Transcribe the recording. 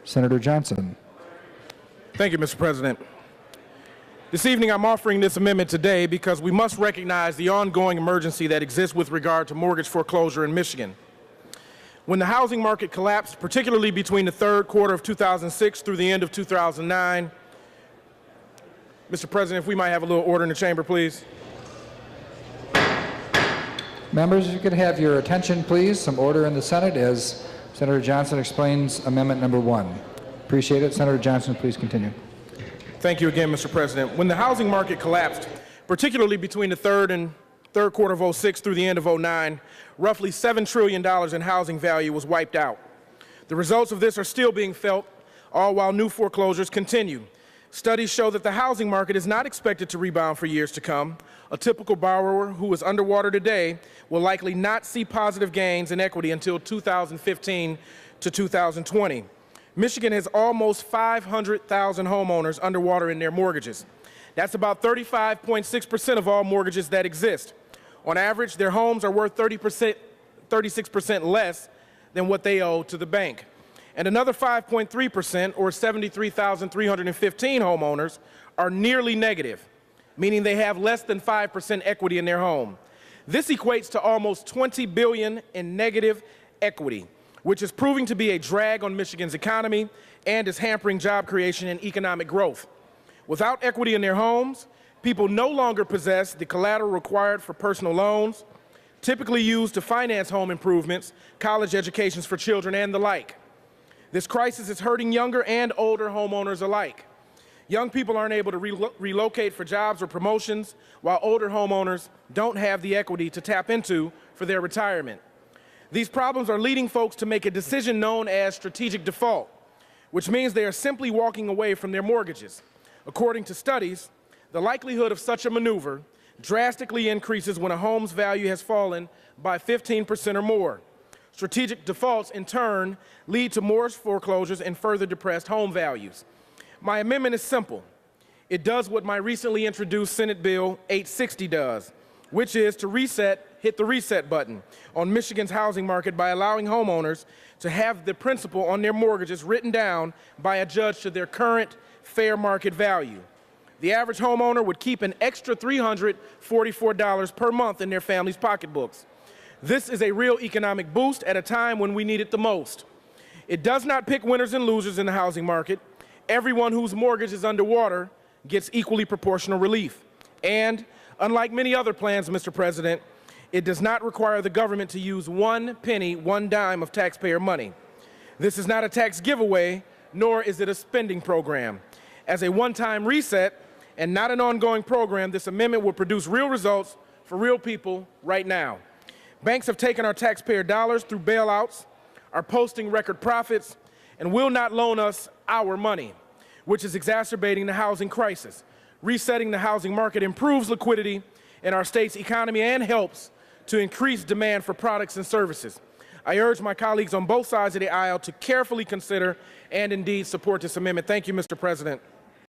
Senator Johnson. Thank you, Mr. President. This evening, I'm offering this amendment today because we must recognize the ongoing emergency that exists with regard to mortgage foreclosure in Michigan. When the housing market collapsed, particularly between the third quarter of 2006 through the end of 2009, Mr. President, if we might have a little order in the chamber, please. Members, if you could have your attention, please. Some order in the Senate as Senator Johnson explains Amendment Number 1. Appreciate it. Senator Johnson, please continue. Thank you again, Mr. President. When the housing market collapsed, particularly between the third quarter of 06 through the end of 09, roughly $7 trillion in housing value was wiped out. The results of this are still being felt, all while new foreclosures continue. Studies show that the housing market is not expected to rebound for years to come. A typical borrower who is underwater today will likely not see positive gains in equity until 2015 to 2020. Michigan has almost 500,000 homeowners underwater in their mortgages. That's about 35.6% of all mortgages that exist. On average, their homes are worth 36% less than what they owe to the bank. And another 5.3%, or 73,315 homeowners, are nearly negative, meaning they have less than 5% equity in their home. This equates to almost $20 billion in negative equity, which is proving to be a drag on Michigan's economy and is hampering job creation and economic growth. Without equity in their homes, people no longer possess the collateral required for personal loans, typically used to finance home improvements, college educations for children, and the like. This crisis is hurting younger and older homeowners alike. Young people aren't able to relocate for jobs or promotions, while older homeowners don't have the equity to tap into for their retirement. These problems are leading folks to make a decision known as strategic default, which means they are simply walking away from their mortgages. According to studies, the likelihood of such a maneuver drastically increases when a home's value has fallen by 15% or more. Strategic defaults, in turn, lead to more foreclosures and further depressed home values. My amendment is simple. It does what my recently introduced Senate Bill 860 does, which is to hit the reset button on Michigan's housing market by allowing homeowners to have the principal on their mortgages written down by a judge to their current fair market value. The average homeowner would keep an extra $344 per month in their family's pocketbooks. This is a real economic boost at a time when we need it the most. It does not pick winners and losers in the housing market. Everyone whose mortgage is underwater gets equally proportional relief. And unlike many other plans, Mr. President, it does not require the government to use one penny, one dime of taxpayer money. This is not a tax giveaway, nor is it a spending program. As a one-time reset and not an ongoing program, this amendment will produce real results for real people right now. Banks have taken our taxpayer dollars through bailouts, are posting record profits, and will not loan us our money, which is exacerbating the housing crisis. Resetting the housing market improves liquidity in our state's economy and helps to increase demand for products and services. I urge my colleagues on both sides of the aisle to carefully consider and indeed support this amendment. Thank you, Mr. President.